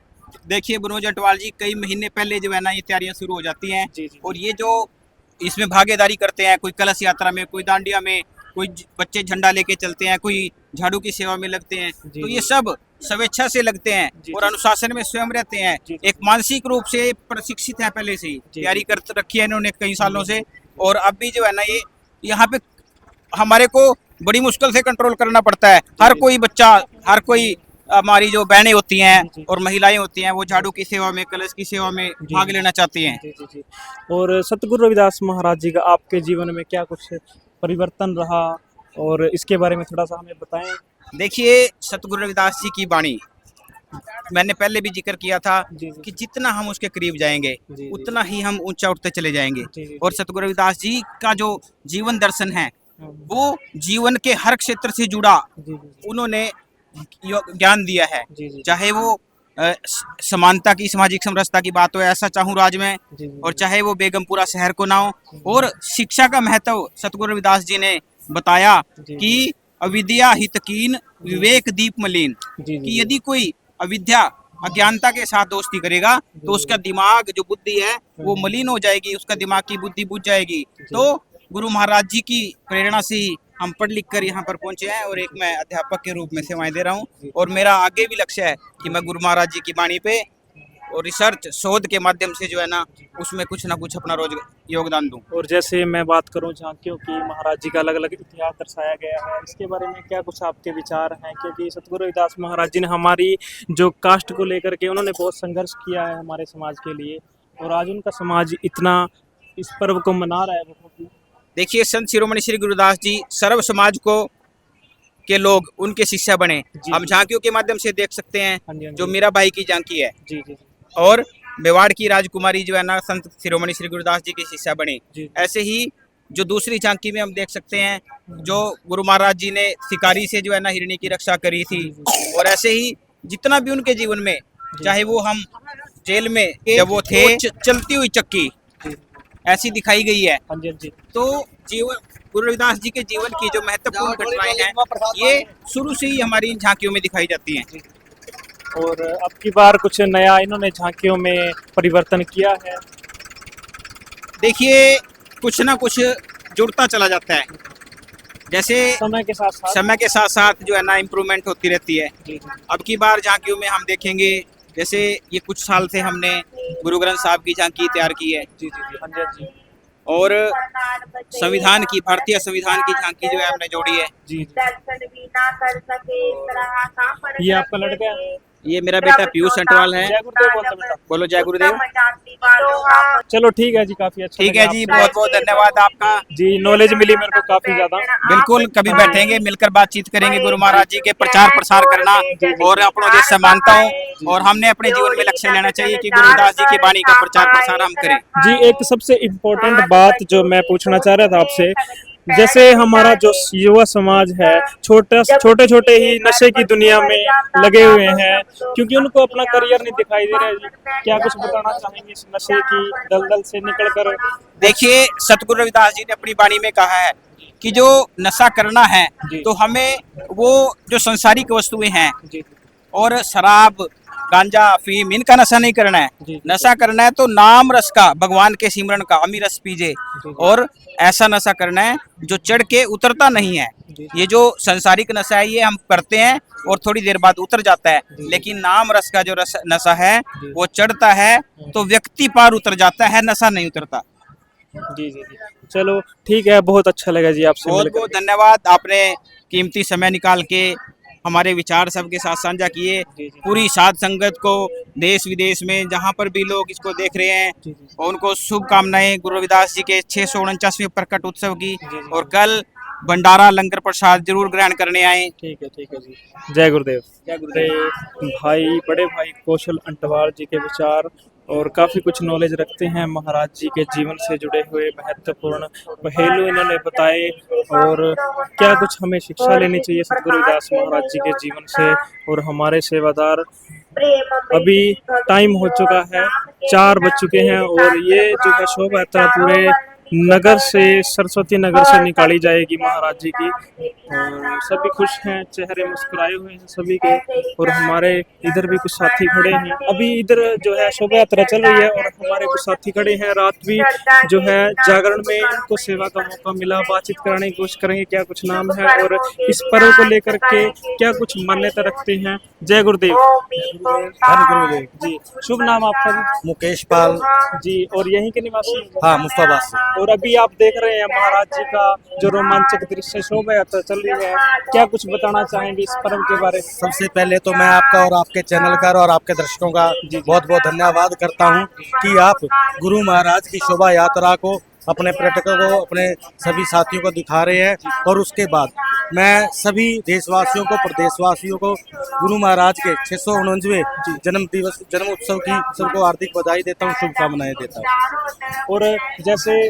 देखिए मनोज अंटवाल जी, कई महीने पहले जो है ना ये तैयारियां शुरू हो जाती हैं। जी, जी। और ये जो इसमें भागीदारी करते हैं, कोई कलश यात्रा में, कोई दांडिया में, कोई बच्चे झंडा लेके चलते हैं, कोई झाड़ू की सेवा में लगते हैं, तो ये सब स्वेच्छा से लगते हैं और अनुशासन में स्वयं रहते हैं। एक मानसिक रूप से प्रशिक्षित है, पहले से ही तैयारी कर रखी है इन्होंने कई सालों से। और अब भी जो है ना ये यहाँ पे हमारे को बड़ी मुश्किल से कंट्रोल करना पड़ता है। हर कोई बच्चा, हर कोई हमारी जो बहनें होती हैं और महिलाएं होती हैं वो झाड़ू की सेवा में, कलश की सेवा में भाग लेना चाहती हैं। जी जी जी। और सतगुरु रविदास महाराज जी का आपके जीवन में क्या कुछ परिवर्तन रहा, और इसके बारे में थोड़ा सा हमें बताएं। देखिए सतगुरु रविदास जी की वाणी मैंने पहले भी जिक्र किया था कि जितना हम उसके करीब जाएंगे उतना ही हम ऊंचा उठते चले जाएंगे। और सतगुरु रविदास जी का जो जीवन दर्शन है वो जीवन के हर क्षेत्र से जुड़ा उन्होंने ज्ञान दिया है। चाहे वो समानता की, सामाजिक समरसता की बात हो, ऐसा चाहूँ राज में, और चाहे वो बेगमपुरा शहर को ना हो। और शिक्षा का महत्व सतगुरु रविदास जी ने बताया कि अविद्या हितकीन विवेक दीप मलिन, कि यदि कोई अविद्या, अज्ञानता के साथ दोस्ती करेगा तो उसका दिमाग, जो बुद्धि है वो मलिन हो जाएगी, उसका दिमाग की बुद्धि बुझ जाएगी। तो गुरु महाराज जी की प्रेरणा से ही हम पढ़ लिख कर यहाँ पर पहुंचे हैं और एक मैं अध्यापक के रूप में सेवाएं दे रहा हूँ और मेरा आगे भी लक्ष्य है कि मैं गुरु महाराज जी की वाणी पे और रिसर्च शोध के माध्यम से जो है ना उसमें कुछ ना कुछ अपना योगदान दूं। और जैसे मैं बात करूं झांकियों की, महाराज जी का अलग अलग इतिहास दर्शाया गया है, इसके बारे में क्या कुछ आपके विचार हैं? क्योंकि सतगुरु रविदास महाराज जी ने हमारी जो कास्ट को लेकर के उन्होंने बहुत संघर्ष किया है हमारे समाज के लिए, और आज उनका समाज इतना इस पर्व को मना रहा है। देखिए, संत शिरोमणि श्री गुरुदास जी सर्व समाज को के लोग उनके शिष्य बने। हम झांकियों के माध्यम से देख सकते हैं जो मीराबाई की झांकी है और मेवाड़ की राजकुमारी जो है ना संत शिरोमणि श्री गुरुदास जी की शिष्या बनी। ऐसे ही जो दूसरी झांकी में हम देख सकते हैं जो गुरु महाराज जी ने शिकारी से जो है ना हिरणी की रक्षा करी थी, और ऐसे ही जितना भी उनके जीवन में, चाहे वो हम जेल में जब वो थे, चलती हुई चक्की ऐसी दिखाई गई है। तो जीवन गुरु रविदास जी के जीवन की जो महत्वपूर्ण घटनाएं हैं ये शुरू से ही हमारी इन झांकियों में दिखाई जाती हैं। और अब की बार कुछ नया इन्होंने झांकियों में परिवर्तन किया है। देखिए, कुछ ना कुछ जुड़ता चला जाता है, जैसे समय के साथ साथ जो है ना इम्प्रूवमेंट होती रहती है। अब की बार झांकियों में हम देखेंगे, जैसे ये कुछ साल से हमने गुरु ग्रंथ साहब की झांकी तैयार की है और संविधान की, भारतीय संविधान की झांकी जो है हमने जोड़ी है। ये आपका लड़का है? ये मेरा बेटा पीयूष अंटवाल है। बोलो जय गुरुदेव। चलो ठीक है जी, काफी अच्छा। ठीक है जी, बहुत बहुत धन्यवाद आपका जी, नॉलेज मिली मेरे को काफी ज्यादा। बिल्कुल, कभी बैठेंगे मिलकर बातचीत करेंगे। गुरु महाराज जी के प्रचार प्रसार करना और अपनों जैसे मानता हूँ, और हमने अपने जीवन में लक्ष्य लेना चाहिए कि गुरुदास जी की वाणी का प्रचार प्रसार हम करें। जी, एक सबसे इम्पोर्टेंट बात जो मैं पूछना चाह रहा था आपसे, जैसे हमारा जो युवा समाज है छोटे छोटे ही नशे की दुनिया में लगे हुए हैं, क्योंकि उनको अपना करियर नहीं दिखाई दे रहा है। क्या कुछ बताना चाहेंगे इस नशे की दलदल से निकलकर? देखिए, सतगुरु रविदास जी ने अपनी वाणी में कहा है कि जो नशा करना है तो हमें वो जो संसारिक वस्तुएं हैं और शराब, गांजा, अफीम, इनका नशा नहीं करना है। नशा करना है तो नाम रस का, भगवान के सिमरन का, अमी रस पीजे, और ऐसा नशा करना है जो चढ़ के उतरता नहीं है। ये जो संसारिक नशा है ये हम करते हैं और थोड़ी देर बाद उतर जाता है, लेकिन नाम रस का जो नशा है वो चढ़ता है तो व्यक्ति पार उतर जाता है, नशा नहीं उतरता। जी जी जी, चलो ठीक है, बहुत अच्छा लगा जी आपसे बहुत बहुत धन्यवाद। आपने कीमती समय निकाल के हमारे विचार सबके साथ साझा किए। पूरी साध संगत को देश विदेश में जहाँ पर भी लोग इसको देख रहे हैं और उनको शुभकामनाएं गुरु रविदास जी के 649वें प्रकट उत्सव की, और कल भंडारा लंगर प्रसाद जरूर ग्रहण करने आए। ठीक है जी, जय गुरुदेव। जय गुरुदेव। भाई, बड़े भाई कौशल अंटवाल जी के विचार और काफ़ी कुछ नॉलेज रखते हैं महाराज जी के जीवन से जुड़े हुए महत्वपूर्ण पहलू इन्होंने बताए, और क्या कुछ हमें शिक्षा लेनी चाहिए सतगुरु रविदास महाराज जी के जीवन से। और हमारे सेवादार, अभी टाइम हो चुका है, 4 बज चुके हैं, और ये जो है शोभा यात्रा पूरे नगर से, सरस्वती नगर से निकाली जाएगी महाराज जी की, और सभी खुश हैं, चेहरे मुस्कुराए हुए हैं सभी के। और हमारे इधर भी कुछ साथी खड़े हैं, अभी इधर जो है शोभा यात्रा चल रही है और हमारे कुछ साथी खड़े हैं। रात भी जो है जागरण में इनको सेवा का मौका मिला, बातचीत कराने की कोशिश करेंगे क्या कुछ नाम है और इस पर्व को लेकर के क्या कुछ मान्यता रखते हैं। जय गुरुदेव। धन गुरुदेव जी, शुभ नाम आपका जी? मुकेश पाल जी, और यहीं के निवासी? हाँ, मुफ्ताबाद से। और अभी आप देख रहे हैं महाराज जी का जो रोमांचक दृश्य शोभा यात्रा चल रही है, क्या कुछ बताना चाहेंगे इस पर्व के बारे में? सबसे पहले तो मैं आपका और आपके चैनल का और आपके दर्शकों का बहुत बहुत धन्यवाद करता हूं कि आप गुरु महाराज की शोभा यात्रा को अपने पर्यटकों को, अपने सभी साथियों को दिखा रहे हैं। और उसके बाद मैं सभी देशवासियों को, प्रदेशवासियों को गुरु महाराज के 649वें जन्म उत्सव की सबको हार्दिक बधाई देता हूँ, शुभकामनाएं देता हूँ। और जैसे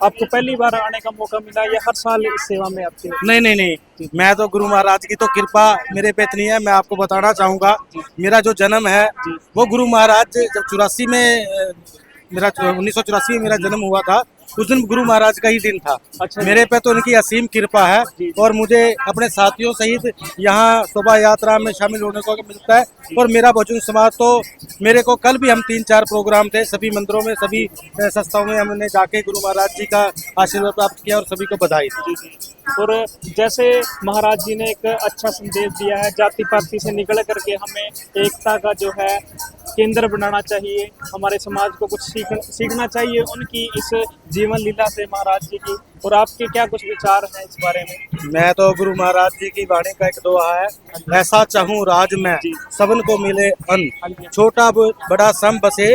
आपको पहली बार आने का मौका मिला या हर साल इस सेवा में आते हो? नहीं, मैं तो गुरु महाराज की तो कृपा मेरे पे इतनी है। मैं आपको बताना चाहूँगा, मेरा जो जन्म है वो गुरु महाराज जब 1984 में मेरा जन्म हुआ था, उस दिन गुरु महाराज का ही दिन था। अच्छा। मेरे पे तो उनकी असीम कृपा है और मुझे अपने साथियों सहित यहाँ शोभा यात्रा में शामिल होने को मिलता है। और मेरा बहुजन समाज तो मेरे को कल भी हम 3-4 प्रोग्राम थे, सभी मंदिरों में, सभी संस्थाओं में हमने जाके गुरु महाराज जी का आशीर्वाद प्राप्त किया और सभी को बधाई दी। और जैसे महाराज जी ने एक अच्छा संदेश दिया है, जाति पाति से निकल करके हमें एकता का जो है केंद्र बनाना चाहिए, हमारे समाज को कुछ सीखना चाहिए उनकी इस जीवन लीला से महाराज जी की। और आपके क्या कुछ विचार हैं इस बारे में? मैं तो गुरु महाराज जी की वाणी का एक दोहा है, ऐसा चाहूं राज में सबन को मिले अन्न, छोटा बड़ा सम बसे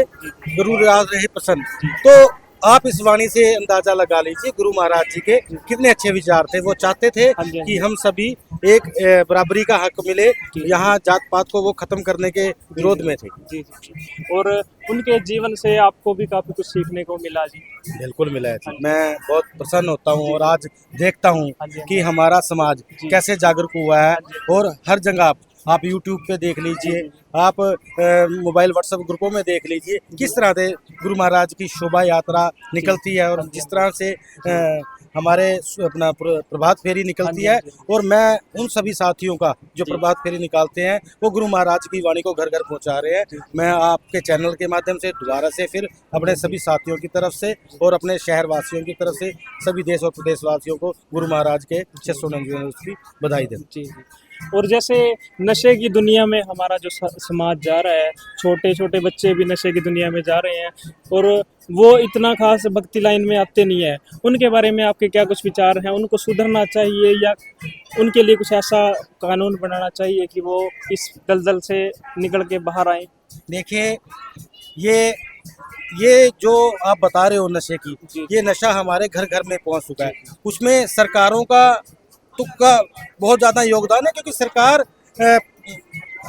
गुरु राज रहे प्रसन्न। तो आप इस वाणी से अंदाजा लगा लीजिए गुरु महाराज जी के कितने अच्छे विचार थे। वो चाहते थे कि हम सभी एक बराबरी का हक मिले, यहाँ जात पात को वो खत्म करने के विरोध में थे। जी जी। और उनके जीवन से आपको भी काफी कुछ सीखने को मिला जी? बिल्कुल मिला है जी। मैं बहुत प्रसन्न होता हूँ और आज देखता हूँ कि हमारा समाज कैसे जागरूक हुआ है। और हर जगह आप YouTube पे देख लीजिए, आप मोबाइल व्हाट्सएप ग्रुपों में देख लीजिए किस तरह से गुरु महाराज की शोभा यात्रा निकलती है और जिस तरह से हमारे अपना प्रभात फेरी निकलती है। और मैं उन सभी साथियों का जो प्रभात फेरी निकालते हैं वो गुरु महाराज की वाणी को घर घर पहुंचा रहे हैं। मैं आपके चैनल के माध्यम से दोबारा से फिर अपने सभी साथियों की तरफ से और अपने शहर वासियों की तरफ से सभी देश और प्रदेशवासियों को गुरु महाराज के 699 वर्ष की बधाई देता हूं। और जैसे नशे की दुनिया में हमारा जो समाज जा रहा है, छोटे छोटे बच्चे भी नशे की दुनिया में जा रहे हैं और वो इतना खास भक्ति लाइन में आते नहीं है, उनके बारे में आपके क्या कुछ विचार हैं? उनको सुधरना चाहिए या उनके लिए कुछ ऐसा कानून बनाना चाहिए कि वो इस दलदल से निकल के बाहर आए? देखिए, ये जो आप बता रहे हो नशे की, ये नशा हमारे घर घर में पहुंच चुका है। उसमें सरकारों का तुक्का बहुत ज़्यादा योगदान है, क्योंकि सरकार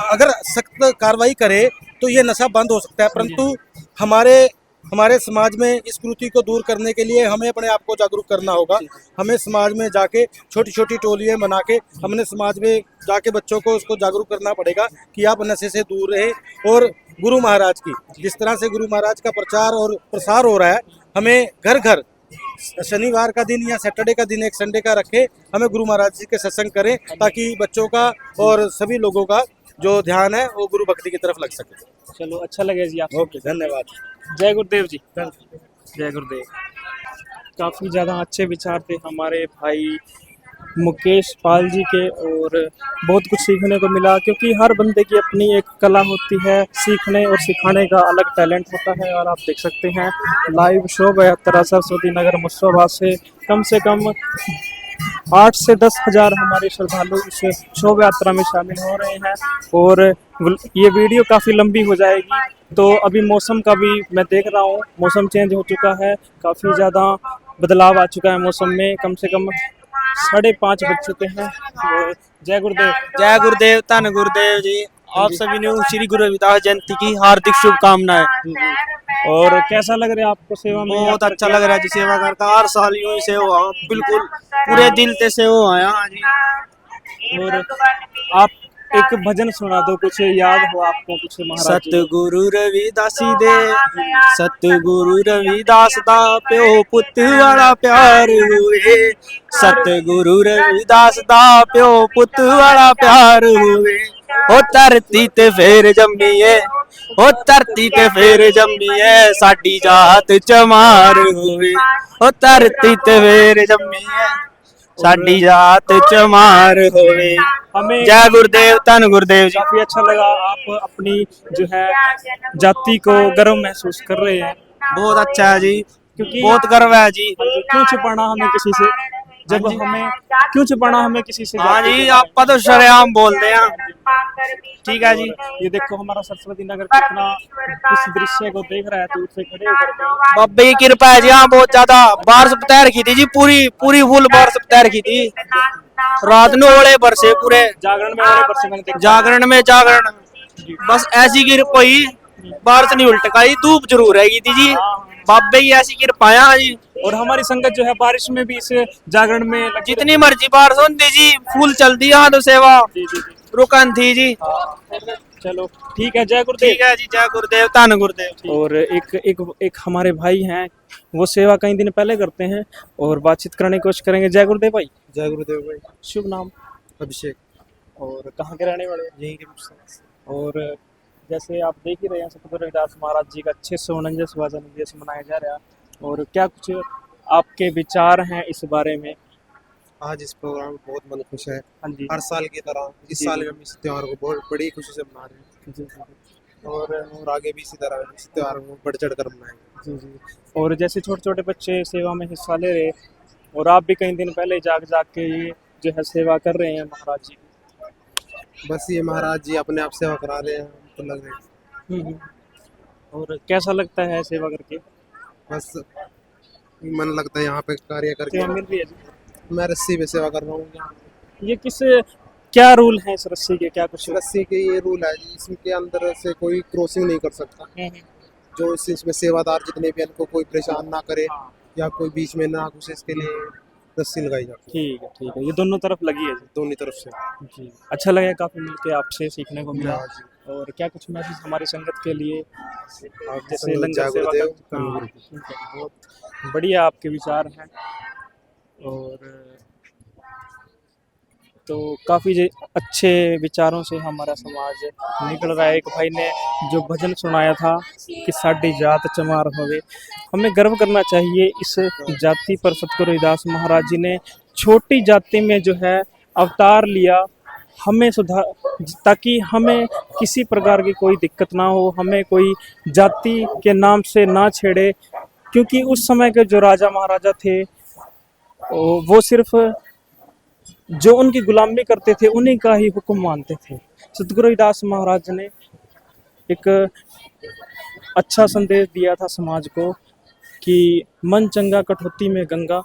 अगर सख्त कार्रवाई करे तो ये नशा बंद हो सकता है। परंतु हमारे समाज में इस कुरीति को दूर करने के लिए हमें अपने आप को जागरूक करना होगा। हमें समाज में जाके छोटी छोटी टोलियाँ बना के हमने समाज में जाके बच्चों को उसको जागरूक करना पड़ेगा कि आप नशे से दूर रहें। और गुरु महाराज की जिस तरह से गुरु महाराज का प्रचार और प्रसार हो रहा है, हमें घर घर शनिवार का दिन या सैटरडे का दिन एक संडे का रखे, हमें गुरु महाराज जी के सत्संग करें ताकि बच्चों का और सभी लोगों का जो ध्यान है वो गुरु भक्ति की तरफ लग सके। चलो, अच्छा लगे जी आप। ओके, धन्यवाद। जय गुरुदेव जी। जय गुरुदेव। काफ़ी ज़्यादा अच्छे विचार थे हमारे भाई मुकेश पाल जी के और बहुत कुछ सीखने को मिला, क्योंकि हर बंदे की अपनी एक कला होती है, सीखने और सिखाने का अलग टैलेंट होता है। और आप देख सकते हैं लाइव शोभा यात्रा सरस्वती नगर मुर्शिदाबाद से कम 8 से 10 हज़ार हमारे श्रद्धालु इस शोभा यात्रा में शामिल हो रहे हैं। और ये वीडियो काफ़ी लंबी हो जाएगी, तो अभी मौसम का भी मैं देख रहा हूँ, मौसम चेंज हो चुका है, काफ़ी ज़्यादा बदलाव आ चुका है मौसम में। कम से कम 5:30 बज चुके हैं। जय गुरुदेव। जय गुरुदेव, धन गुरुदेव जी। आप सभी ने श्री गुरु रविदास जयंती की हार्दिक शुभकामनाएं। और कैसा लग रहा है आपको सेवा में? बहुत अच्छा लग रहा है जी, सेवा करता हर साल यूं ही सेवा, बिल्कुल पूरे दिल से सेवा आया जी। और आप एक भजन सुना दो, कुछ याद हो आपको कुछ महाराज जी? सतगुरु रविदासी दे, सतगुरु रविदास दा प्यो पुत वाला प्यार हुए, सतगुरु रविदास दा प्यो पुत वाला प्यार हुए। ओ धरती ते फेर जम्मीए, ओ धरती ते फेर जम्मीए, साडी जात चमार हुए। ओ धरती ते फेर जम्मीए, साडी जात चमार होवे। हमें जय गुरुदेव, धन गुरुदेव जी। काफी अच्छा लगा, आप अपनी जो है जाति को गर्व महसूस कर रहे हैं। बहुत अच्छा है जी, क्योंकि बहुत गर्व है जी। क्यों छुपाना हमें किसी से, जब हमें क्यों छुपाना हमें किसी से? हाँ जी, आप तो शरेआम बोलते हैं। ठीक है जी। ये देखो हमारा सरस्वती नगर कितना इस दृश्य को देख रहा है दूर से खड़े होकर। बाबे की कृपा है जी, हाँ बहुत ज्यादा बारिश तैयार की थी जी, पूरी फुल बारिश तैयार की थी। रात में ओले बरसे पूरे, जागरण में ओले बरसे, जागरण बस ऐसी कृपा ही, बारिश नहीं उल्टकाई, धूप जरूर रहेगी थी जी। बाबे की ऐसी कृपाया जी। और हमारी संगत जो है बारिश में भी इस जागरण में जितनी मर्जी बारिश होती जी, फूल चलती है तो सेवा रुकन थी जी। चलो ठीक है, जय गुरुदेव। ठीक है जी, जय गुरुदेव, धन गुरुदेव। और एक हमारे भाई हैं वो सेवा कई दिन पहले करते हैं और बातचीत करने की कोशिश करेंगे। जय गुरुदेव भाई। जय गुरुदेव भाई। शुभ नाम? अभिषेक। और कहाँ के रहने वाले? यहीं के। और जैसे आप देख ही रहे हैं सतगुरु रविदास महाराज जी का 649वां जन्म दिवस मनाया जा रहा है और क्या कुछ आपके विचार हैं इस बारे में? आज इस प्रोग्राम में बहुत मन खुश है। हाँ जी। हर साल की तरह इस साल भी हम इस त्योहार को बहुत बड़ी खुशी से मना रहे हैं जी जी और आगे भी इसी तरह इस त्योहार को बढ़ चढ़ कर मनाएंगे। जी जी। और जैसे छोटे छोटे बच्चे सेवा में हिस्सा ले रहे और आप भी कई दिन पहले जाग के ये जो है सेवा कर रहे हैं महाराज जी की। बस ये महाराज जी अपने आप सेवा करा रहे हैं, हमको लग रहे हैं। और कैसा लगता है सेवा करके? बस मन लगता है यहाँ पे कार्य करके। सेवा मिल रही है जी? मैं रस्सी पे सेवा कर रहा हूँ। ये किस क्या रूल है इस रस्सी के, क्या कुछ? रस्सी के ये रूल है जी, इसके अंदर से कोई क्रॉसिंग नहीं कर सकता। जो इसमें सेवादार जितने भी इनको कोई परेशान ना करे या कोई बीच में ना घुसे, इसके लिए रस्सी लगाई जाती है। ठीक है। ये दोनों तरफ लगी है जी? दोनों तरफ से जी। अच्छा लगा काफ़ी मिलके आपसे, सीखने को मिला। और क्या कुछ मैसेज हमारी संगत के लिए? जैसे लंगर सेवा का। बहुत बढ़िया आपके विचार हैं। और तो काफ़ी अच्छे विचारों से हमारा समाज निकल रहा है। एक भाई ने जो भजन सुनाया था कि साडी जात चमार होवे, हमें गर्व करना चाहिए इस जाति पर। सतगुरु रविदास महाराज जी ने छोटी जाति में जो है अवतार लिया, हमें सुधार, ताकि हमें किसी प्रकार की कोई दिक्कत ना हो, हमें कोई जाति के नाम से ना छेड़े। क्योंकि उस समय के जो राजा महाराजा थे वो सिर्फ जो उनकी गुलामी करते थे उन्हीं का ही हुक्म मानते थे। सतगुरु रविदास महाराज ने एक अच्छा संदेश दिया था समाज को कि मन चंगा कठौती में गंगा।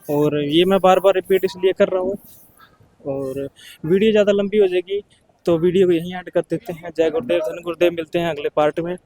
और ये मैं बार बार रिपीट इसलिए कर रहा हूँ और वीडियो ज़्यादा लंबी हो जाएगी तो वीडियो को यहीं ऐड कर देते हैं। जय गुरुदेव, धन गुरुदेव। मिलते हैं अगले पार्ट में।